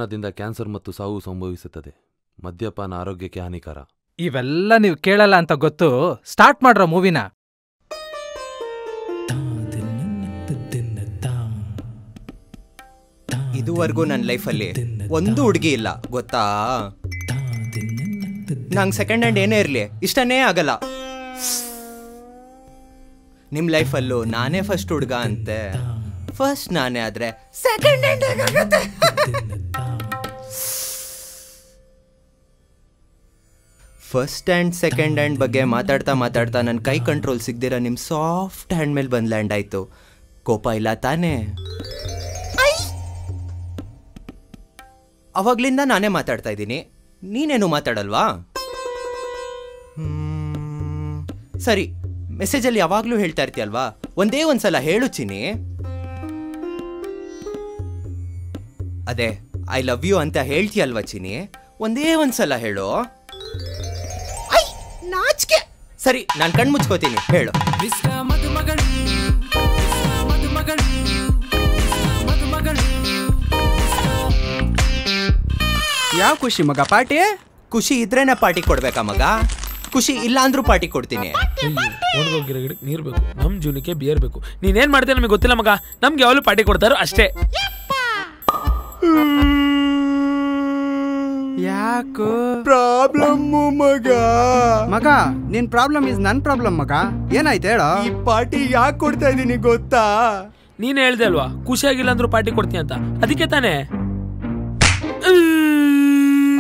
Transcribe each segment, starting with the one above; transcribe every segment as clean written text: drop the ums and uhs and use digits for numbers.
ಮದ್ಯಪಾನದಿಂದ cancer ಮತ್ತು ಸಾವು ಸಂಭವಿಸುತ್ತದೆ. ಮದ್ಯಪಾನ ಆರೋಗ್ಯಕ್ಕೆ ಹಾನಿಕರ. ಇವೆಲ್ಲ ನೀವು ಕೇಳಲ್ಲ ಅಂತ ಗೊತ್ತು. ಸ್ಟಾರ್ಟ್ ಮಾಡ್ರೋ ಮೂವಿನ. ಇದುವರೆಗೂ ನನ್ನ ಲೈಫಲ್ಲಿ ಒಂದು ಹುಡುಗಿ ಇಲ್ಲ ಗೊತ್ತಾ. ನಂಗೆ ಸೆಕೆಂಡ್ ಹ್ಯಾಂಡ್ ಏನೇ ಇರಲಿ ಇಷ್ಟನೇ ಆಗಲ್ಲ. ನಿಮ್ಮ ಲೈಫಲ್ಲೂ ನಾನೇ ಫಸ್ಟ್ ಹುಡುಗ ಅಂತೆ. ಫಸ್ಟ್ ನಾನೇ ಆದ್ರೆ ಸೆಕೆಂಡ್ ಹ್ಯಾಂಡ್ ಹೇಗಾಗತ್ತೆ? ಫಸ್ಟ್ ಹ್ಯಾಂಡ್ ಸೆಕೆಂಡ್ ಹ್ಯಾಂಡ್ ಬಗ್ಗೆ ಮಾತಾಡ್ತಾ ನನ್ನ ಕೈ ಕಂಟ್ರೋಲ್ ಸಿಗ್ದಿರ ನಿಮ್ಮ ಸಾಫ್ಟ್ ಹ್ಯಾಂಡ್ ಮೇಲೆ ಬಂದು ಲ್ಯಾಂಡ್ ಆಯ್ತು. ಕೋಪ ಇಲ್ಲ ತಾನೇ? ಅವಾಗ್ಲಿಂದ ನಾನೇ ಮಾತಾಡ್ತಾ ಇದ್ದೀನಿ, ನೀನೇನು ಮಾತಾಡಲ್ವಾ? ಸರಿ, ಮೆಸೇಜಲ್ಲಿ ಯಾವಾಗ್ಲೂ ಹೇಳ್ತಾ ಇರ್ತೀಯಲ್ವಾ, ಒಂದೇ ಒಂದ್ಸಲ ಹೇಳು ಚಿನಿ. ಅದೇ ಐ ಲವ್ ಯು ಅಂತ ಹೇಳ್ತೀಯಲ್ವಾ ಚಿನಿ, ಒಂದೇ ಒಂದ್ಸಲ ಹೇಳು. ನಾಚಿಕೆ. ಸರಿ, ನಾನು ಕಣ್ ಮುಚ್ಕೋತೀನಿ, ಹೇಳು. ಯಾವ ಖುಷಿ ಮಗ ಪಾರ್ಟಿ? ಖುಷಿ ಇದ್ರೇನೆ ಪಾರ್ಟಿ ಕೊಡ್ಬೇಕಾ ಮಗ? ಖುಷಿ ಇಲ್ಲ ಅಂದ್ರೂ ಪಾರ್ಟಿ ಕೊಡ್ತೀನಿ. ನೀರ್ ಬೇಕು, ನಮ್ ಜೀವನಕ್ಕೆ ಬಿಯರ್ ಬೇಕು. ನೀನೇನ್ ಮಾಡ್ತೇನೆ ನಮಗೆ ಗೊತ್ತಿಲ್ಲ ಮಗ, ನಮ್ಗೆ ಯಾವಾಗಲೂ ಪಾರ್ಟಿ ಕೊಡ್ತಾರೋ ಅಷ್ಟೇ. ಯಾಕೋ ಪ್ರಾಬ್ಲಮ್ ಮಗ? ಮಗ ನಿನ್ ಪ್ರಾಬ್ಲಮ್ ಇಸ್ ನನ್ ಪ್ರಾಬ್ಲಮ್ ಮಗ. ಏನಾಯ್ತು ಹೇಳೋ? ಈ ಪಾರ್ಟಿ ಯಾಕೆ ಕೊಡ್ತಾ ಇದೀನಿ ಗೊತ್ತಾ? ನೀನ್ ಹೇಳ್ದೆ ಅಲ್ವಾ ಖುಷಿಯಾಗಿಲ್ಲ ಅಂದ್ರೂ ಪಾರ್ಟಿ ಕೊಡ್ತೀನಿ ಅಂತ, ಅದಕ್ಕೆ ತಾನೇ.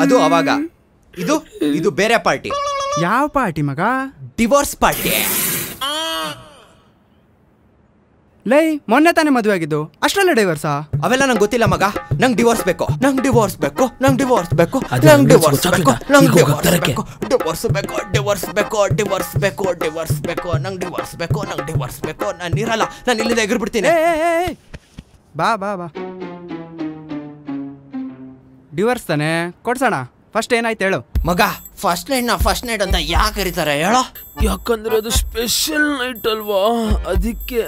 ಅದು ಅವಾಗ, ಇದು ಬೇರೆ ಪಾರ್ಟಿ. ಯಾವ ಪಾರ್ಟಿ ಮಗ? Divorce party. ಲೈ ಮೊನ್ನೆ ತಾನೇ ಮದುವೆ ಆಗಿದ್ದು, ಅಷ್ಟರಲ್ಲೇ ಡೈವರ್ಸಾ? ಅವೆಲ್ಲ ನಂಗೆ ಗೊತ್ತಿಲ್ಲ ಮಗ. ನಂಗೆ ಡಿವೋರ್ಸ್ ಬೇಕು, ನಂಗೆ ಡಿವೋರ್ಸ್ ಬೇಕು, ನಂಗೆ ಡಿವೋರ್ಸ್ ಬೇಕು, ನಂಗೆ ಡಿವೋರ್ಸ್ ಬೇಕು, ನಂಗೆ ಡಿವೋರ್ಸ್ ಬೇಕು, ಡಿವೋರ್ಸ್ ಬೇಕು, ಡಿವೋರ್ಸ್ ಬೇಕು, ಡಿವೋರ್ಸ್ ಬೇಕು, ಡಿವೋರ್ಸ್ ಬೇಕು, ನಂಗೆ ಡಿವೋರ್ಸ್ ಬೇಕು, ನಂಗೆ ಡಿವೋರ್ಸ್ ಬೇಕು. ನಾನು ಇರಲ್ಲ, ನಾನು ಇಲ್ಲಿಂದ ಎಗರ್ಬಿಡ್ತೀನಿ. ಬಾ ಬಾ ಬಾ, ಡಿವೋರ್ಸ್ ತಾನೆ ಕೊಡ್ಸೋಣ. ಫಸ್ಟ್ ಏನಾಯ್ತು ಹೇಳು ಮಗ? ಫಸ್ಟ್ ನೈಟ್ ಅಂತ ಯಾಕೆ ಕರೀತಾರೆ ಹೇಳೋ? ಯಾಕಂದ್ರೆ ಅದು ಸ್ಪೆಷಲ್ ನೈಟ್ ಅಲ್ವಾ, ಅದಕ್ಕೆ.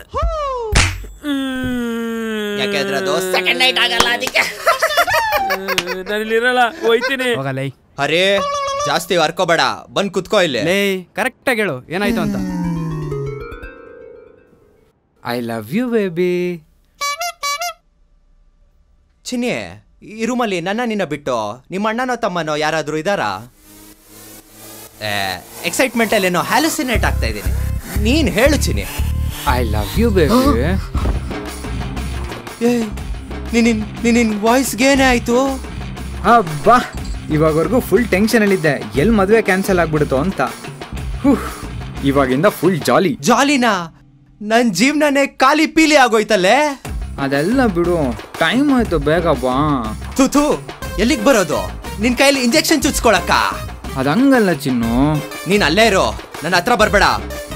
ಯಾಕೆಂದ್ರೆ ಅದು ಸೆಕೆಂಡ್ ನೈಟ್ ಆಗಲ್ಲ, ಅದಕ್ಕೆ. ನಾನಿಲ್ಲಿರಲ್ಲ, ಹೋಯ್ತೀನಿ. ಹೋಗಲೈ. ಅರೇ ಜಾಸ್ತಿ ವರ್ಕೋಬೇಡ, ಬಂದ್ ಕುತ್ಕೋ ಇಲ್ಲಿ. ಲೇ ಕರೆಕ್ಟಾಗಿ ಹೇಳು ಏನಾಯ್ತು ಅಂತ. I love you baby. Chinni, ಈ ರೂಮಲ್ಲಿ ನಿನ್ನ ಬಿಟ್ಟು ನಿಮ್ಮ ಅಣ್ಣನೋ ತಮ್ಮನೋ ಯಾರಾದ್ರೂ ಇದ್ದಾರಾ? ಎಕ್ಸೈಟ್ಮೆಂಟ್ ಅಲ್ಲಿ ಏನೋ ಹ್ಯಾಲುಸಿನೇಟ್ ಆಗ್ತಾ ಇದ್ದೀನಿ. ನೀನ್ ಹೇಳು Chinni. I love you baby. ನಿನ್ನ ವಾಯ್ಸ್ಗೆ ಏನೇ ಆಯ್ತು? ಅಬ್ಬಾ, ಇವಾಗವರೆಗೂ ಫುಲ್ ಟೆನ್ಷನಲ್ಲಿದ್ದೆ, ಎಲ್ಲಿ ಮದುವೆ ಕ್ಯಾನ್ಸಲ್ ಆಗ್ಬಿಡುತ್ತೋ ಅಂತ. ಇವಾಗಿಂದ ಫುಲ್ ಜಾಲಿ. ಜಾಲಿನಾ? ನನ್ನ ಜೀವನನೇ ಖಾಲಿ ಪೀಲಿ ಆಗೋಯ್ತಲ್ಲೇ. ಅದೆಲ್ಲ ಬಿಡು, ಟೈಮ್ ಆಯ್ತು, ಬೇಗ ಬಾ. ತೂ ಎಲ್ಲಿಗೆ ಬರೋದು? ನಿನ್ ಕೈಯಲ್ಲಿ ಇಂಜೆಕ್ಷನ್ ಚುಚ್ಕೊಳಕ್ಕ? ಅದಂಗಲ್ಲ ಚಿನ್ನು. ನೀನ್ ಅಲ್ಲೇ ಇರೋ, ನನ್ನ ಹತ್ರ ಬರ್ಬೇಡ.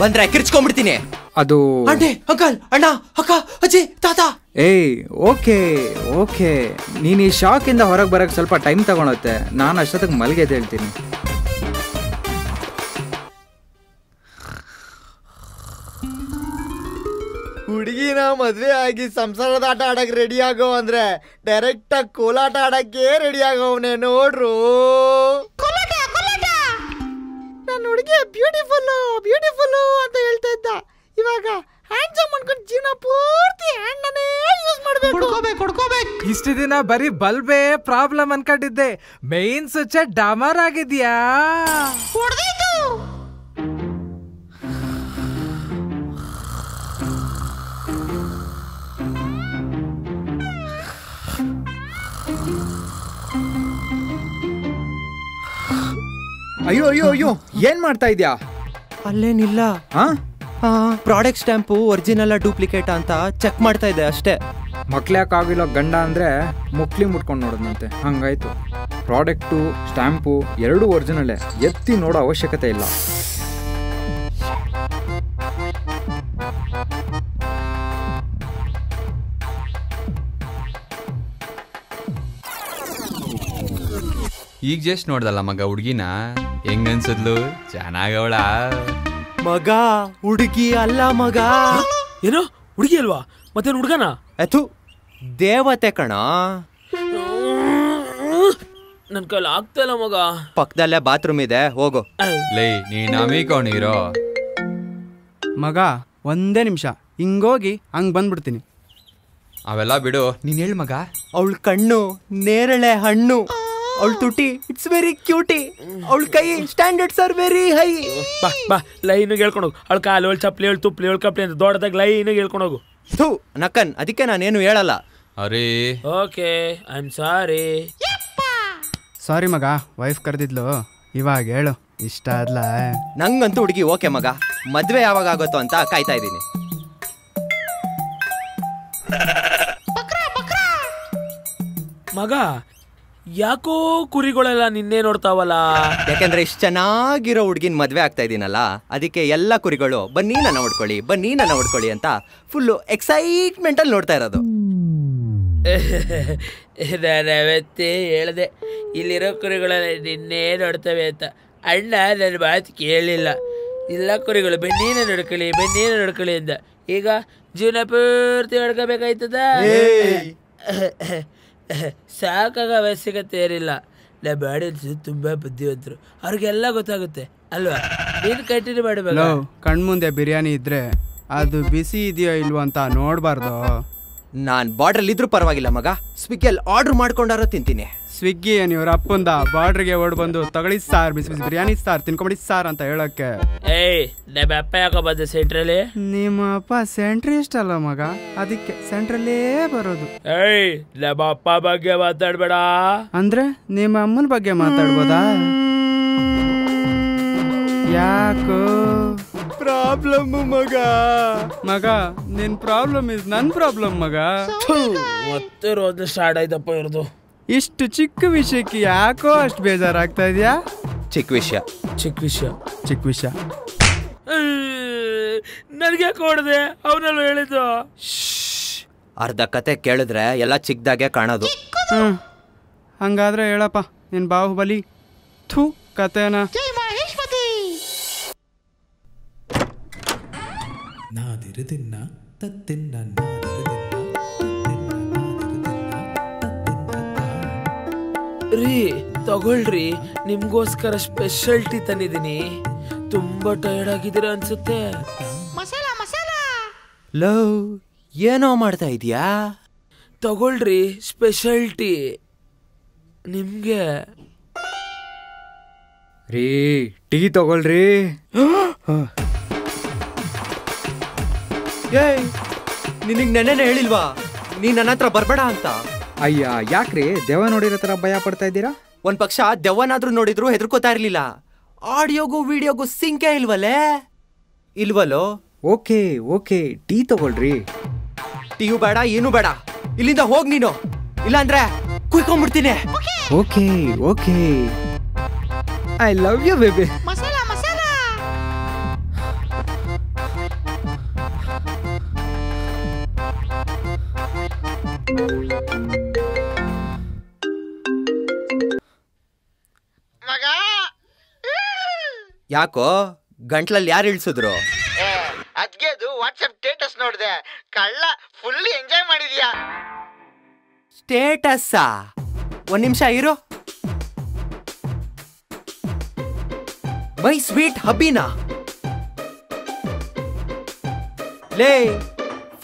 ಬಂದ್ರೆ ಕಿರ್ಚ್ಕೊಂಡ್ಬಿಡ್ತೀನಿ. ಅದು ಆಂಟಿ, ಅಂಕಲ್, ಅಣ್ಣ, ಅಕ್ಕ, ಅಜ್ಜಿ, ತಾತ. ಏಯ್ ಓಕೆ, ನೀನು ಈ ಶಾಕಿಂದ ಹೊರಗೆ ಬರಕ್ಕೆ ಸ್ವಲ್ಪ ಟೈಮ್ ತಗೊಳತ್ತೆ. ನಾನು ಅಷ್ಟೊತ್ತಿಗೆ ಮಲ್ಗೆದ್ದು ಹೇಳ್ತೀನಿ. ಹುಡುಗಿನ ಮದ್ವೆ ಆಗಿ ಸಂಸಾರದ ಆಟ ಆಡಕ್ ರೆಡಿ ಆಗೋ ಅಂದ್ರೆ ಡೈರೆಕ್ಟ್ ಆಗಿ ಕೋಲಾಟ ಆಡಕ್ಕೆ ರೆಡಿ ಆಗವನೆ ನೋಡ್ರು. ನನ್ನ ಹುಡುಗಿ ಬ್ಯೂಟಿಫುಲ್ ಅಂತ ಹೇಳ್ತಾ ಇದ್ದ. ಇವಾಗ ಹ್ಯಾಂಡ್ಸಮ್ ಅನ್ಕೊಂಡು ಜೀವನ ಪೂರ್ತಿ ಹ್ಯಾಂಡನ್ನೇ ಯೂಸ್ ಮಾಡ್ಬೇಕು. ಕೊಡ್ಕೋಬೇಕು. ಇಷ್ಟು ದಿನ ಬರೀ ಬಲ್ಬೇ ಪ್ರಾಬ್ಲಮ್ ಅನ್ಕೊಂಡಿದ್ದೆ, ಮೈನ್ ಸ್ವಿಚ್ ಡಮರ್ ಆಗಿದ್ಯಾ? ಅಯ್ಯೋ ಏನ್ ಮಾಡ್ತಾ ಇದ್ಯಾ? ಅಲ್ಲೇನಿಲ್ಲ, ಪ್ರಾಡಕ್ಟ್ ಸ್ಟ್ಯಾಂಪು ಒರಿಜಿನಲ್ ಡೂಪ್ಲಿಕೇಟ್ ಅಂತ ಚೆಕ್ ಮಾಡ್ತಾ ಇದೆ ಅಷ್ಟೇ. ಮಕ್ಳ್ಯಾಕಾಗಿಲ್ಲ ಗಂಡ ಅಂದ್ರೆ ಮುಕ್ಲಿ ಮುಟ್ಕೊಂಡು ನೋಡೋದಂತೆ, ಹಂಗಾಯ್ತು. ಪ್ರಾಡಕ್ಟು ಸ್ಟ್ಯಾಂಪು ಎರಡೂ ಒರಿಜಿನಲ್ಲೇ, ಎತ್ತಿ ನೋಡೋ ಅವಶ್ಯಕತೆ ಇಲ್ಲ. ಈಗ ಜಸ್ಟ್ ನೋಡ್ದಲ್ಲ ಮಗ ಹುಡ್ಗಿನ, ಹೆಂಗನ್ಸದ್ಲು? ಚೆನ್ನಾಗವಳ ಮಗ. ಹುಡುಗಿ ಅಲ್ಲ ಮಗ. ಏನೋ ಹುಡುಗಿ ಅಲ್ವಾ? ಮತ್ತೆ ಹುಡುಗನ? ಅಥು ದೇವತೆ ಕಣ. ನನ್ ಕೈಲಿ ಆಗ್ತಲ್ಲ ಮಗ. ಪಕ್ಕದಲ್ಲೇ ಬಾತ್ರೂಮ್ ಇದೆ, ಹೋಗು. ಲೇ ನೀ ನಮಿಕೊಂಡಿರೋ ಮಗ ಒಂದೇ ನಿಮಿಷ ಹಿಂಗೋಗಿ ಹಂಗ್ ಬಂದ್ಬಿಡ್ತೀನಿ. ಅವೆಲ್ಲ ಬಿಡು, ನೀನ್ ಹೇಳ್ ಮಗ. ಅವಳ ಕಣ್ಣು ನೇರಳೆ ಹಣ್ಣು, ಅವಳ ತುಟಿ ಇಟ್ಸ್ ವೆರಿ ಕ್ಯೂಟಿ, ಅವಳ ಕೈ ಸ್ಟ್ಯಾಂಡರ್ಡ್ಸ್ ಆರ್ ವೆರಿ ಹೈ. ಬಾ ಬಾ ಲೈನಿಗೆ ಹೇಳ್ಕೊಂಡೋಗು. ಅವಳ ಕಾಲು ಅವಳು ಚಪ್ಪಲಿ ಅವಳು ತುಪ್ಪಲಿ ಅವಳು ಕಪ್ಲಿ ಅಂತ ದೊಡ್ಡದಾಗ ಲೈನಿಗೆ ಹೇಳ್ಕೊಂಡೋಗು. ಥೂ ನಕ್ಕನ್, ಅದಕ್ಕೆ ನಾನೇನು ಹೇಳಲ್ಲ. ಅರೇ ಓಕೆ ಐ ಆಮ್ ಸಾರಿ. ಸಾರಿ ಮಗ, ವೈಫ್ ಕರೆದಿದ್ಲು, ಇವಾಗ ಹೇಳು ಇಷ್ಟ ಆದ್ಲ? ನಂಗಂತೂ ಹುಡುಗಿ ಓಕೆ ಮಗ, ಮದ್ವೆ ಯಾವಾಗ ಆಗುತ್ತೋ ಅಂತ ಕಾಯ್ತಾ ಇದ್ದೀನಿ. ಮಗ ಯಾಕೋ ಕುರಿಗಳೆಲ್ಲ ನಿನ್ನೆ ನೋಡ್ತಾವಲ್ಲ? ಯಾಕೆಂದ್ರೆ ಇಷ್ಟು ಚೆನ್ನಾಗಿರೋ ಹುಡುಗಿನ ಮದ್ವೆ ಆಗ್ತಾ ಇದೀನಲ್ಲ, ಅದಕ್ಕೆ ಎಲ್ಲ ಕುರಿಗಳು ಬನ್ನಿ ನನ್ನ ಹೊಡ್ಕೊಳ್ಳಿ, ಬನ್ನಿ ನನ್ನ ಹೊಡ್ಕೊಳ್ಳಿ ಅಂತ ಫುಲ್ಲು ಎಕ್ಸೈಟ್ಮೆಂಟ್ ಅಲ್ಲಿ ನೋಡ್ತಾ ಇರೋದು. ನಾನು ಅವತ್ತೇ ಹೇಳಿದೆ ಇಲ್ಲಿರೋ ಕುರಿಗಳೆಲ್ಲ ನಿನ್ನೆ ನೋಡ್ತವೆ ಅಂತ. ಅಣ್ಣ ನನ್ನ ಮಾತು ಕೇಳಲಿಲ್ಲ. ಇಲ್ಲ ಕುರಿಗಳು ಬೆನ್ನೀನ ನೋಡ್ಕೊಳ್ಳಿ ಬೆನ್ನೀನ ನೋಡ್ಕೊಳ್ಳಿ ಅಂದ. ಈಗ ಜೀವನ ಪೂರ್ತಿ ಹೊಡ್ಕೋಬೇಕಾಯ್ತದ? ಸಾಕಾಗ ಅವಶ್ಯಕತೆ ಏನಿಲ್ಲ. ನಮ್ಮ ಆಡಿಯನ್ಸು ತುಂಬ ಬುದ್ಧಿವಂತರು, ಅವ್ರಿಗೆಲ್ಲ ಗೊತ್ತಾಗುತ್ತೆ ಅಲ್ವಾ? ನೀನು ಕಂಟಿನ್ಯೂ ಮಾಡಬೇಕು. ಕಣ್ಮುಂದೆ ಬಿರಿಯಾನಿ ಇದ್ರೆ ಅದು ಬಿಸಿ ಇದೆಯೋ ಇಲ್ವೋ ಅಂತ ನೋಡ್ಬಾರ್ದು. ನಾನ್ ಬಾರ್ಡ್ರಲ್ಲಿ ಇದ್ರೂ ಪರವಾಗಿಲ್ಲ ಮಗ, ಸ್ವಿಗ್ಗಿಯಲ್ಲಿ ಆರ್ಡರ್ ಮಾಡ್ಕೊಂಡಾರೋ ತಿಂತೀನಿ. ಸ್ವಿಗ್ಗಿ ಏನ್ ಇವ್ರ ಅಪ್ಪಂದ ಬಾರ್ಡ್ರಿಗೆ ಓಡ್ ಬಂದು ತಗೊಳ್ಳಿ ಸಾರ್, ಬಿಸಿ ಬಿಸಿ ಬಿರಿಯಾನಿ ಸಾರ್ ತಿನ್ಕೊಂಬಿಡಿ ಸಾರ್ ಅಂತ ಹೇಳಕ್ಕೆ. ಏಯ್ ನಮ್ಮ ಅಪ್ಪ ಯಾಕೋ ಬಂದ ಸೆಂಟ್ರಲ್ಲಿ? ನಿಮ್ಮ ಅಪ್ಪ ಸೆಂಟ್ರಿಸ್ಟ್ ಅಲ್ಲ ಮಗ, ಅದಕ್ಕೆ ಸೆಂಟ್ರಲ್ಲೇ ಬರೋದು. ಏಯ್ ನಮ್ಮ ಅಪ್ಪ ಬಗ್ಗೆ ಮಾತಾಡ್ಬೇಡ. ಅಂದ್ರೆ ನಿಮ್ಮ ಅಮ್ಮನ ಬಗ್ಗೆ ಮಾತಾಡ್ಬೋದಾ? ಯಾಕೋ ಪ್ರಾಬ್ಲಮ್ ಮಗ? ಮಗ ನಿನ್ ಪ್ರಾಬ್ಲಮ್ ಇಸ್ ನನ್ ಪ್ರಾಬ್ಲಮ್ ಮಗ. ಮತ್ತೆ ರೋದ ಸ್ಟಾರ್ಟ್ ಆಯ್ತಪ್ಪ ಇರೋದು. ಇಷ್ಟು ಚಿಕ್ಕ ವಿಷಯಕ್ಕೆ ಯಾಕೋ ಅಷ್ಟು ಬೇಜಾರಾಗ್ತಾ ಇದೆಯಾ? ಚಿಕ್ಕ ವಿಷಯ ಚಿಕ್ಕ ವಿಷಯ ಚಿಕ್ಕ ವಿಷಯ ನನಗೆ ಕೊಡದೆ ಅವನಲ್ಲ ಹೇಳಿದ್ದು. ಅರ್ಧ ಕತೆ ಕೇಳಿದ್ರೆ ಎಲ್ಲ ಚಿಕ್ಕದಾಗೆ ಕಾಣೋದು. ಹಂಗಾದ್ರೆ ಹೇಳಪ್ಪ ನಿನ್ ಬಾಹುಬಲಿ ಥೂ ಕತೆನ. ನಾದಿರದಿನ್ನ ತತ್ತಿನ್ನ ರೀ ತಗೊಳ್ರಿ, ನಿಮ್ಗೋಸ್ಕರ ಸ್ಪೆಷಲ್ ಟೀ ತಂದಿದ್ದೀನಿ. ತುಂಬಾ ಟಯರ್ಡ್ ಆಗಿದ್ದೀರ ಅನ್ಸುತ್ತೆ. ಲವ್ ಏನೋ ಮಾಡ್ತಾ ಇದೀಯಾ? ತಗೊಳ್ರಿ ಸ್ಪೆಷಲ್ ಟೀ ನಿಮ್ಗೆ. ರೀ ಟೀ ತಗೊಳ್ರಿ. ಏಯ್ ನಿನಗ್ ನೆನ್ನೆನೆ ಹೇಳಿಲ್ವಾ ನೀನ್ ನನ್ನ ಹತ್ರ ಬರ್ಬೇಡ ಅಂತ? ಅಯ್ಯ ಯಾಕ್ರಿ ದೆವ್ವ ನೋಡಿರೋ ತರ ಭಯ ಪಡ್ತಾ ಇದ್ದೀರಾ? ಒಂದ್ ಪಕ್ಷ ದೆವ್ವನಾದ್ರೂ ನೋಡಿದ್ರು ಹೆದರ್ಕೋತಾ ಇರ್ಲಿಲ್ಲ. ಆಡಿಯೋಗೂ ವಿಡಿಯೋಗೂ ಸಿಂಕೆ ಇಲ್ವಲ್ಲೋ? ಓಕೆ ಓಕೆ ಟೀ ತಗೊಳ್ರಿ. ಟೀಯೂ ಬೇಡ ಏನೂ ಬೇಡ, ಇಲ್ಲಿಂದ ಹೋಗ್ ನೀನು, ಇಲ್ಲಾಂದ್ರೆ ಕುಯ್ಕೊಂಡ್ಬಿಡ್ತೀನಿ. Okay okay I love you baby. ಯಾಕೋ ಗಂಟ್ಲಲ್ಲಿ ಯಾರು ಇಳಿಸಿದ್ರು? ಅದ್ಗೆ ಅದು ವಾಟ್ಸ್ಆಪ್ ಸ್ಟೇಟಸ್ ನೋಡಿದೆ, ಕಳ್ಳ ಫುಲ್ ಎಂಜಾಯ್ ಮಾಡಿದ್ಯಾ? ಸ್ಟೇಟಸ್ಸಾ? ಒಂದ್ ನಿಮಿಷ ಇರು. ಮೈ ಸ್ವೀಟ್ ಹಬ್ಬಿನಾ? ಲೇ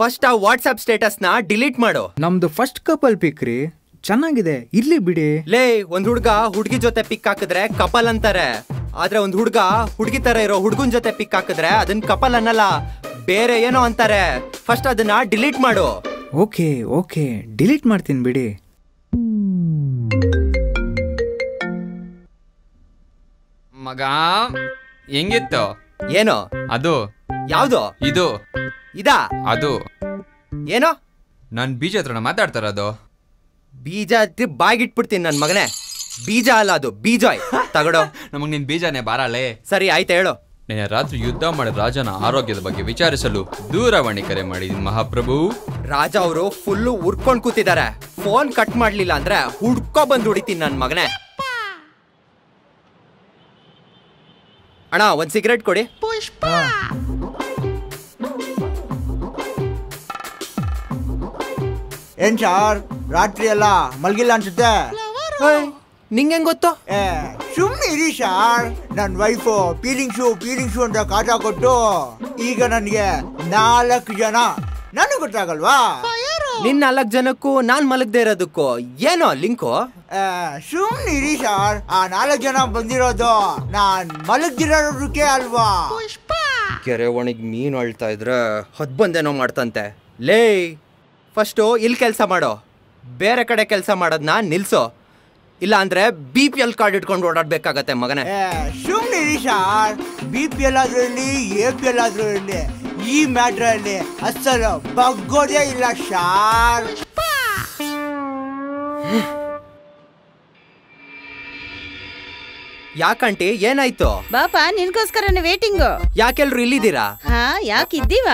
ಫಸ್ಟ್ ಆ ವಾಟ್ಸ್ಆಪ್ ಸ್ಟೇಟಸ್ ನ ಡಿಲೀಟ್ ಮಾಡು. ನಮ್ದು ಫಸ್ಟ್ ಕಪಲ್ ಪಿಕ್ ರೀ, ಚೆನ್ನಾಗಿದೆ ಇರ್ಲಿ ಬಿಡಿ. ಲೇ ಒಂದ್ ಹುಡ್ಗ ಹುಡ್ಗಿ ಜೊತೆ ಪಿಕ್ ಹಾಕಿದ್ರೆ ಕಪಲ್ ಅಂತಾರೆ, ಆದ್ರೆ ಒಂದ್ ಹುಡ್ಗ ಹುಡ್ಗಿ ತರ ಇರೋ ಹುಡ್ಗನ್ ಜೊತೆ ಪಿಕ್ ಹಾಕಿದ್ರೆ ಅದನ್ ಕಪಲ್ ಅನ್ನಲ್ಲ, ಬೇರೆ ಏನೋ ಅಂತಾರೆ. ಫಸ್ಟ್ ಅದನ್ನ ಡಿಲೀಟ್ ಮಾಡು. ಓಕೆ ಓಕೆ ಡಿಲೀಟ್ ಮಾಡ್ತೀನಿ ಬಿಡಿ. ಮಗ ಹೆಂಗಿತ್ತು? ಏನೋ ಅದು ಯಾವ್ದು? ಇದು ಇದಾ? ಅದು ಏನೋ ನನ್ ಬೀಜ ಹತ್ರನ ಮಾತಾಡ್ತಾರದು. ಬೀಜ ಬಾಗಿಟ್ಬಿಡ್ತೀನಿ ನನ್ ಮಗನೇ. ಬೀಜ ಅಲ್ಲ ಅದು ಬೀಜಾಯ್. ತಗಡೋ. ನಮಗ್ ನಿನ್ ಬೀಜನೇ ಬಾರಳೆ. ಸರಿ ಆಯ್ತು ಹೇಳು. ನಿನ್ನೆ ರಾತ್ರಿ ಯುದ್ಧ ಮಾಡಿದ ರಾಜನ ಆರೋಗ್ಯದ ಬಗ್ಗೆ ವಿಚಾರಿಸಲು ದೂರವಾಣಿ ಕರೆ ಮಾಡಿದ ಮಹಾಪ್ರಭು. ರಾಜ ಅವರು ಫುಲ್ಲು ಉರ್ಕೊಂಡ್ ಕೂತಿದ್ದಾರೆ. ಫೋನ್ ಕಟ್ ಮಾಡ್ಲಿಲ್ಲ ಅಂದ್ರೆ ಹುಡ್ಕೋ ಬಂದು ಹೊಡಿತೀನಿ ನನ್ ಮಗನೇ. ಅಣ್ಣ ಒಂದ್ ಸಿಗರೇಟ್ ಕೊಡಿ. ಏನ್ ಸಾರ್ ರಾತ್ರಿ ಎಲ್ಲ ಮಲ್ಗಿಲ್ಲ ಅನ್ಸುತ್ತೆ? ನಿಂಗೆ ಹೆಂಗ್ ಗೊತ್ತು? ಸುಮ್ಮನೆ ಇರಿ ಸಾರ್. ನನ್ನ ವೈಫು ಫೀಲಿಂಗ್ಸು ಅಂತ ಕಾಟ ಕೊಟ್ಟು ಈಗ ನನಗೆ 4 ಜನ. ನನಗೆ ಗೊತ್ತಾಗಲ್ವಾ? ನಿನ್ 4 ಜನಕ್ಕೂ ನಾನ್ ಮಲಗದೆ ಇರೋದಕ್ಕೂ ಏನೋ ಲಿಂಕು? ಸುಮ್ಮನೆ ಇರಿ ಸಾರ್. ಆ 4 ಜನ ಬಂದಿರೋದು ನಾನ್ ಮಲಗ್ದಿರೋದಕ್ಕೆ ಅಲ್ವಾ? ಕೆರೆ ಒಣಗಿ ಮೀನು ಅಳ್ತಾ ಇದ್ರೆ ಬಂದೇನೋ ಮಾಡ್ತಂತೆ. ಲೇ, ಫಸ್ಟು ಇಲ್ಲಿ ಕೆಲಸ ಮಾಡೋ, ಬೇರೆ ಕಡೆ ಕೆಲಸ ಮಾಡೋದನ್ನ ನಿಲ್ಸೋ, ಇಲ್ಲ ಅಂದ್ರೆ BPL ಕಾರ್ಡ್ ಇಟ್ಕೊಂಡು ಓಡಾಡ್ಬೇಕಾಗತ್ತೆ ಮಗನೇ. ಸುಮ್ಮನೆ ಇರಿ ಸಾರ್. BPL ಆದ್ರೂ ಇರಲಿ, APL ಆದ್ರೂ ಇರಲಿ, ಈ ಮ್ಯಾಟ್ರಲ್ಲಿ ಅಸಲು ಬಗ್ಗೋದೇ ಇಲ್ಲ ಸಾರ್. ಯಾಕಂಟಿ, ಏನಾಯ್ತು? ಬಾಪ, ನಿನ್ಗೋಸ್ಕರನೇ ವೇಟಿಂಗು. ಯಾಕೆಲ್ರು ಇಲ್ಲಿದ್ದೀರಾ? ಹಾ, ಯಾಕಿದ್ದೀವ?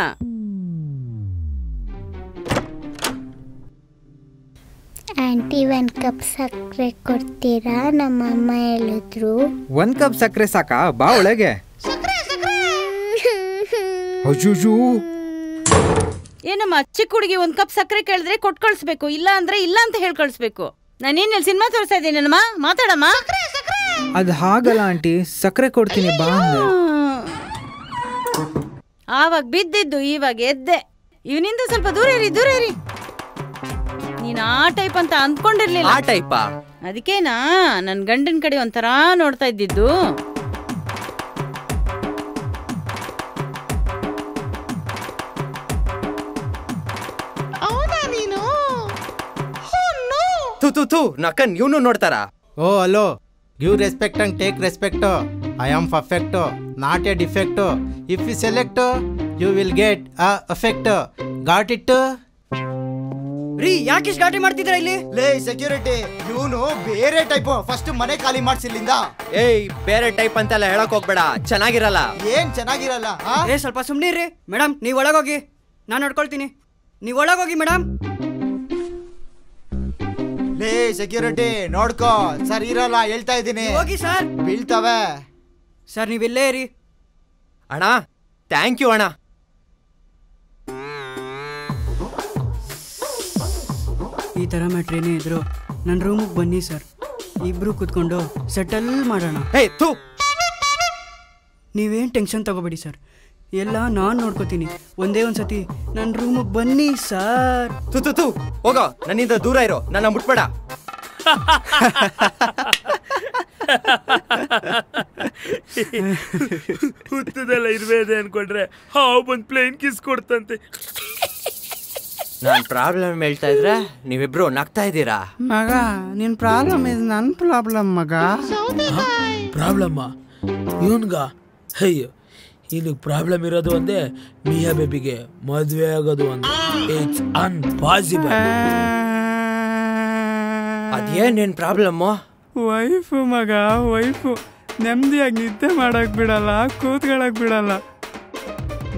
ಆಂಟಿ 1 ಕಪ್ ಸಕ್ಕರೆ ಕೊಡ್ತೀರಾ? ನಮ್ಮಮ್ಮ ಹೇಳಿದ್ರು. 1 ಕಪ್ ಸಕ್ಕರೆ ಸಾಕಾ? ಬಾ ಒಳಗೆ. ಅಯ್ಯೋ, ಏನಮ್ಮ ಚಿಕ್ಕ ಹುಡುಗಿ 1 ಕಪ್ ಸಕ್ಕರೆ ಕೇಳಿದ್ರೆ ಕೊಟ್ಟು ಕಳಿಸ್ಬೇಕು, ಇಲ್ಲ ಅಂದ್ರೆ ಇಲ್ಲ ಅಂತ ಹೇಳಿ ಕಳಿಸ್ಬೇಕು. ನಾನೇನ್ ಸಿನಿಮಾ ತೋರಿಸ್ತಾ ಇದ್ದೀನಮ್ಮ, ಮಾತಾಡಮ್ಮ. ಅದು ಹಾಗಲ್ಲ ಆಂಟಿ, ಸಕ್ಕರೆ ಕೊಡ್ತೀನಿ ಬಾ ಅಂದೆ. ಆವಾಗ ಬಿದ್ದಿದ್ದು ಇವಾಗ ಎದ್ದೆ. ಇವನಿಂದ ಸ್ವಲ್ಪ ದೂರ ಇರಿ. ನೀನ್ ಆ ಟೈಪ್ ಅಂತ ಅಂದ್ಕೊಂಡಿರ್ಲಿಲ್ಲ. ಆ ಟೈಪಾ? ಅದಕ್ಕೇನಾ ನನ್ ಗಂಡನ ಕಡೆ ಒಂಥರ ನೋಡ್ತಾ ಇದ್ದಿದ್ದು. ತೂ ನಕ್ಕನ್ ಇವನು ನೋಡ್ತಾರ. Oh hello, give respect and take respect. I am perfect, not a defect. If you select you will get a effect. Got it? ರೀ, ಯಾಕೆ ಗಾಟಿ ಮಾಡ್ತಿದ್ರ ಇಲ್ಲಿ? ಲೇ ಸೆಕ್ಯೂರಿಟಿ, ಇವನು ಬೇರೆ ಟೈಪ್. ಫಸ್ಟ್ ಮನೆ ಖಾಲಿ ಮಾಡ್ಸಿಲ್ಲಿಂದ. ಏಯ್, ಬೇರೆ ಟೈಪ್ ಅಂತೆಲ್ಲ ಹೇಳಕ್ ಹೋಗ್ಬೇಡ, ಚೆನ್ನಾಗಿರಲ್ಲ. ಏನ್ ಚೆನ್ನಾಗಿರಲ್ಲ? ಸ್ವಲ್ಪ ಸುಮ್ನೆ ಇರ್ರಿ. ಮೇಡಮ್, ನೀವ್ ಒಳಗೋಗಿ, ನಾನು ನೋಡ್ಕೊಳ್ತೀನಿ. ನೀವ್ ಒಳಗೋಗಿ ಮೇಡಮ್. ಲೇ ಸೆಕ್ಯೂರಿಟಿ, ನೋಡ್ಕೋ, ಸರ್ ಇರಲ್ಲ, ಹೇಳ್ತಾ ಇದ್ದೀನಿ. ಹೋಗಿ ಸರ್. ಬೀಳ್ತವೆ. ಸರ್ ನೀವಿಲ್ಲೇ ಇರಿ. ಅಣ್ಣ, ಥ್ಯಾಂಕ್ ಯು ಅಣ್ಣ. ಈ ಥರ ಮ್ಯಾಟ್ರೇನೇ ಇದ್ರು ನನ್ನ ರೂಮಿಗೆ ಬನ್ನಿ ಸರ್, ಇಬ್ರು ಕೂತ್ಕೊಂಡು ಸೆಟಲ್ ಮಾಡೋಣ. ನೀವೇನು ಟೆನ್ಷನ್ ತಗೋಬೇಡಿ ಸರ್, ಎಲ್ಲ ನಾನು ನೋಡ್ಕೋತೀನಿ. ಒಂದೇ ಒಂದ್ಸತಿ ನನ್ನ ರೂಮಿಗೆ ಬನ್ನಿ ಸರ್. ತೂ ಹೋಗೋ, ನನ್ನಿಂದ ದೂರ ಇರೋ, ನನ್ನ ಮುಟ್ಬೇಡ. ಹುತ್ತದೆಲ್ಲ ಇರ್ಬೇದೆ ಅನ್ಕೊಂಡ್ರೆ ಹಾವು ಬಂದು ಪ್ಲೇನ್ ಕಿಸ್ ಕೊಡ್ತಂತೆ. ನಾನು ಪ್ರಾಬ್ಲಮ್ ಹೇಳ್ತಾ ಇದ್ರೆ ನೀವಿಬ್ರು ನಗ್ತಾ ಇದ್ದೀರಾ. ಮಗ, ನಿನ್ ಪ್ರಾಬ್ಲಮ್ ಇದು ನನ್ನ ಪ್ರಾಬ್ಲಮ್ ಮಗ. ಪ್ರಾಬ್ಲಮ್ಮ ಇವನ್ಗ? ಅಯ್ಯೋ, ಇಲ್ಲಿ ಪ್ರಾಬ್ಲಮ್ ಇರೋದು ಒಂದೇ, ಮಿಯಾ ಬೇಬಿಗೆ ಮದುವೆ ಆಗೋದು ಒಂದೇ. It's impossible. ಅದೇನ್ ನಿನ್ ಪ್ರಾಬ್ಲಮ್ಮು? ವೈಫು ಮಗ, ವೈಫು ನೆಮ್ಮದಿಯಾಗಿ ನಿದ್ದೆ ಮಾಡಕ್ ಬಿಡಲ್ಲ, ಕೂತ್ಕೊಳಕ್ ಬಿಡಲ್ಲ,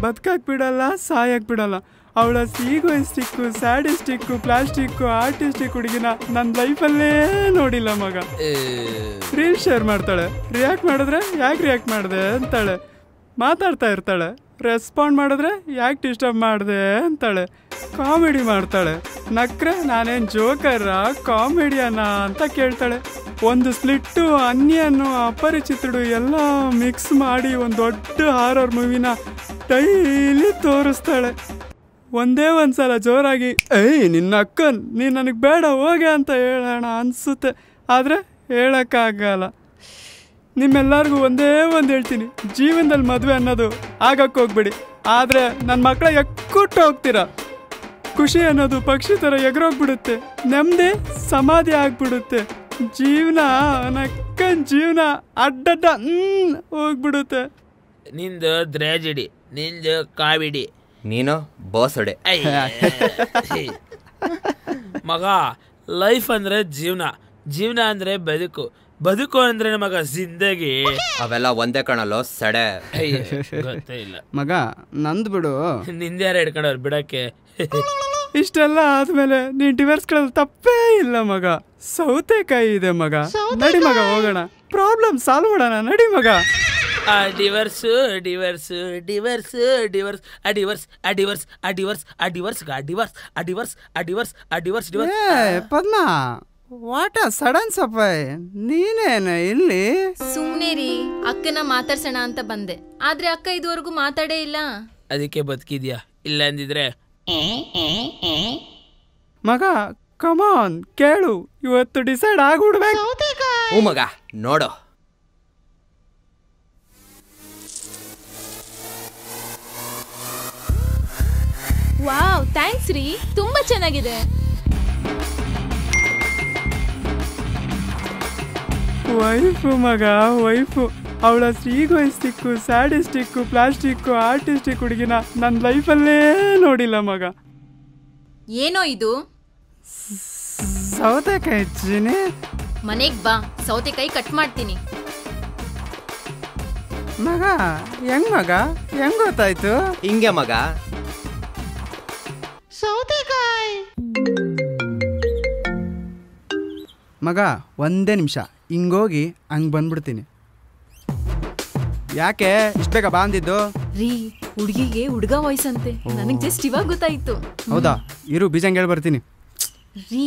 ಬದುಕಕ್ ಬಿಡಲ್ಲ, ಸಾಯಕ್ ಬಿಡಲ್ಲ. ಅವಳ ಈಗೋಯಿಸ್ಟಿಕ್ಕು, ಸ್ಯಾಡಿಸ್ಟಿಕ್ಕು, ಪ್ಲಾಸ್ಟಿಕ್ಕು, ಆರ್ಟಿಸ್ಟಿಕ್ ಹುಡುಗಿನ ನನ್ನ ಲೈಫಲ್ಲೇ ನೋಡಿಲ್ಲ ಮಗ. ರೀಲ್ ಶೇರ್ ಮಾಡ್ತಾಳೆ, ರಿಯಾಕ್ಟ್ ಮಾಡಿದ್ರೆ ಯಾಕೆ ರಿಯಾಕ್ಟ್ ಮಾಡಿದೆ ಅಂತಾಳೆ, ಮಾತಾಡ್ತಾ ಇರ್ತಾಳೆ, ರೆಸ್ಪಾಂಡ್ ಮಾಡಿದ್ರೆ ಯಾಕೆ ಡಿಸ್ಟರ್ಬ್ ಮಾಡಿದೆ ಅಂತಾಳೆ, ಕಾಮಿಡಿ ಮಾಡ್ತಾಳೆ, ನಕ್ರೆ ನಾನೇನು ಜೋಕರ ಕಾಮಿಡಿಯನ್ನ ಅಂತ ಕೇಳ್ತಾಳೆ. ಒಂದು ಸ್ಪ್ಲಿಟ್ಟು, ಅನ್ಯನು, ಅಪರಿಚಿತಡು ಎಲ್ಲ ಮಿಕ್ಸ್ ಮಾಡಿ ಒಂದು ದೊಡ್ಡ ಹಾರರ್ ಮೂವಿನ ಡೈಲಿ ತೋರಿಸ್ತಾಳೆ. ಒಂದೇ ಒಂದ್ಸಲ ಜೋರಾಗಿ ಏಯ್ ನಿನ್ನ ಅಕ್ಕನ್ ನೀನು ನನಗೆ ಬೇಡ ಹೋಗೆ ಅಂತ ಹೇಳೋಣ ಅನಿಸುತ್ತೆ, ಆದರೆ ಹೇಳೋಕ್ಕಾಗಲ್ಲ. ನಿಮ್ಮೆಲ್ಲರಿಗೂ ಒಂದೇ ಒಂದು ಹೇಳ್ತೀನಿ, ಜೀವನದಲ್ಲಿ ಮದುವೆ ಅನ್ನೋದು ಆಗಕ್ಕೆ ಹೋಗ್ಬೇಡಿ, ಆದರೆ ನನ್ನ ಮಕ್ಕಳ ಎಕ್ಕುಟ್ಟು ಹೋಗ್ತೀರ. ಖುಷಿ ಅನ್ನೋದು ಪಕ್ಷಿ ಥರ ಎಗರೋಗ್ಬಿಡುತ್ತೆ, ನೆಮ್ಮದಿ ಸಮಾಧಿ ಆಗ್ಬಿಡುತ್ತೆ, ಜೀವನ ನಕ್ಕನ್ ಜೀವನ ಅಡ್ಡಡ್ಡ ಹೋಗ್ಬಿಡುತ್ತೆ. ನಿಂದು ಟ್ರ್ಯಾಜಿಡಿ, ನಿಂದು ಕಾಮಿಡಿ, ನೀನು ಬೋಸಡೆ. ಮಗ, ಲೈಫ್ ಅಂದ್ರೆ ಜೀವನ, ಜೀವನ ಅಂದ್ರೆ ಬದುಕು, ಬದುಕು ಅಂದ್ರೆ ಮಗ ಜಿಂದಗಿ. ಅವೆಲ್ಲ ಒಂದೇ ಕಣಲ್ಲೋ ಸಡೆ. ಗೊತ್ತೇ ಇಲ್ಲ ಮಗ, ನಂದು ಬಿಡು. ನಿಂದ್ಯಾರ ಹಿಡ್ಕೊಂಡವ್ರು ಬಿಡಕ್ಕೆ. ಇಷ್ಟೆಲ್ಲ ಆದ್ಮೇಲೆ ನೀನ್ ಡಿವರ್ಸ್ಗಳಲ್ಲಿ ತಪ್ಪೇ ಇಲ್ಲ ಮಗ. ಸೌತೆಕಾಯಿ ಇದೆ ಮಗ, ನಡಿ ಮಗ ಹೋಗೋಣ, ಪ್ರಾಬ್ಲಮ್ ಸಾಲ್ವ್ ಮಾಡೋಣ, ನಡಿ ಮಗ. Divorce divorce divorce divorce divorce divorce divorce divorce divorce divorce divorce divorce divorce. Padma, what sudden ಸಫಾಯ್, ನೀನೇನ ಇಲ್ಲಿ? ಸುಮ್ನೆ ರೀ, ಅಕ್ಕನ ಮಾತಾಡ್ಸೋಣ ಅಂತ ಬಂದೆ, ಆದ್ರೆ ಅಕ್ಕ ಇದುವರೆಗೂ ಮಾತಾಡೇ ಇಲ್ಲ. ಅದಕ್ಕೆ ಬದುಕಿದ್ಯಾ, ಇಲ್ಲ ಅಂದಿದ್ರೆ ಮಗ ಕಮಾನ್ ಕೇಳು, ಇವತ್ತು ಡಿಸೈಡ್ ಆಗ್ಬಿಡ್ಬೇಕು. ಹ್ಞೂ ಮಗ ನೋಡು. ವಾವ್, ಥ್ಯಾಂಕ್ಸ್ ರೀ, ತುಂಬಾ ಚೆನ್ನಾಗಿದೆ. ವೈಫು ಮಗ ವೈಫು, ಅವಳ ಈಗೋಯಿಸ್ಟಿಕ್ಕು, ಸ್ಯಾಡಿಸ್ಟಿಕ್ಕು, ಪ್ಲಾಸ್ಟಿಕ್ಕು, ಆರ್ಟಿಸ್ಟಿಕ್ ಹುಡುಗಿನ ನನ್ನ ಲೈಫಲ್ಲೇ ನೋಡಿಲ್ಲ ಮಗ. ಏನೋ ಇದು? ಸೌತೆಕಾಯಿ ಚಿನಿ. ಮನೆಗ್ ಬಾ, ಸೌತೆಕಾಯಿ ಕಟ್ ಮಾಡ್ತೀನಿ. ಮಗ ಹೆಂಗ್ ಮಗ, ಹೆಂಗ್ ಗೊತ್ತಾಯ್ತು? ಹಿಂಗೆ ಮಗ. ಸೌತೆಕಾಯಿ ಮಗ ಒಂದೇ ನಿಮಿಷ, ಹಿಂಗೋಗಿ ಹಂಗೆ ಬಂದ್ಬಿಡ್ತೀನಿ. ಯಾಕೆ ಇಷ್ಟ ಬೇಗ ಬಾಂದಿದ್ದು? ರೀ, ಹುಡುಗಿಗೆ ಹುಡುಗ ವಾಯ್ಸ್ ಅಂತೆ, ನನಗೆ ಜಸ್ಟ್ ಇವಾಗ ಗೊತ್ತಾಯ್ತು. ಹೌದಾ, ಇರು ಬೀಜಂಗೆ ಹೇಳಿ ಬರ್ತೀನಿ. ರೀ,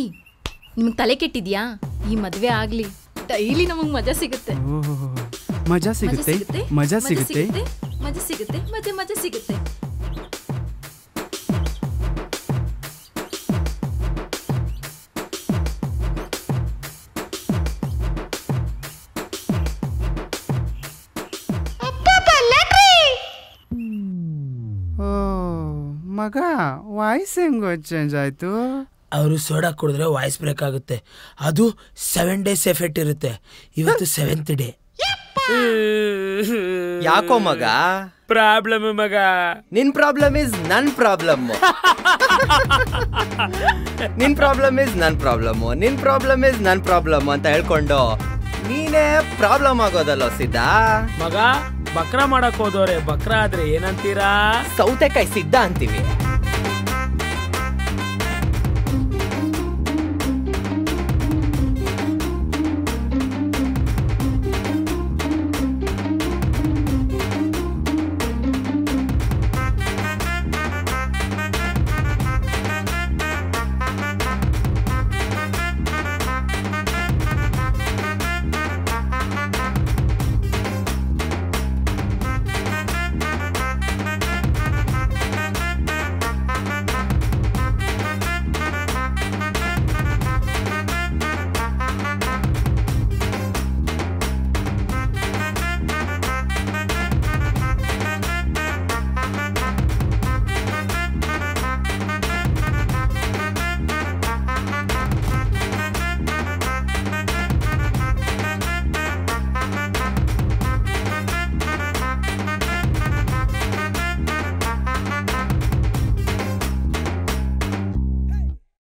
ನಿಮ್ಗೆ ತಲೆ ಕೆಟ್ಟಿದ್ಯಾ? ಈ ಮದ್ವೆ ಆಗ್ಲಿ, ಡೈಲಿ ನಮಗ್ ಮಜಾ ಸಿಗುತ್ತೆ. ಮಜಾ ಸಿಗುತ್ತೆ, ಮಜಾ ಸಿಗುತ್ತೆ, ಮಜಾ ಸಿಗುತ್ತೆ, ಮತ್ತೆ ಮಜಾ ಸಿಗುತ್ತೆ. ಮಗ ವಾಯ್ಸ್ ಹೆಂಗೋ ಚೇಂಜ್ ಆಯ್ತು? ಅವರು ಸೋಡಾ ಕುಡಿದ್ರೆ ವಾಯ್ಸ್ ಬ್ರೇಕ್ ಆಗುತ್ತೆ, ಅದು 7 days ಎಫೆಕ್ಟ್ ಇರುತ್ತೆ. ಇವತ್ತು 7th ಡೇ. ಯಾಕೋ ಮಗ? ಪ್ರಾಬ್ಲಮ್ ಮಗ. ನಿನ್ ಪ್ರಾಬ್ಲಮ್ ಇಸ್ ನನ್ ಪ್ರಾಬ್ಲಮ್. ನಿನ್ ಪ್ರಾಬ್ಲಮ್ ಇಸ್ ನನ್ ಪ್ರಾಬ್ಲಮ್, ನಿನ್ ಪ್ರಾಬ್ಲಮ್ ಇಸ್ ನನ್ ಪ್ರಾಬ್ಲಮ್ ಅಂತ ಹೇಳ್ಕೊಂಡು ನೀನೇ ಪ್ರಾಬ್ಲಮ್ ಆಗೋದಲ್ಲ ಸಿದ್ಧ. ಮಗ ಬಕ್ರ ಮಾಡಕ್ ಹೋದವ್ರೆ, ಬಕ್ರ ಆದ್ರೆ ಏನಂತೀರಾ? ಸೌತೆಕಾಯಿ ಸಿದ್ಧ ಅಂತೀವಿ.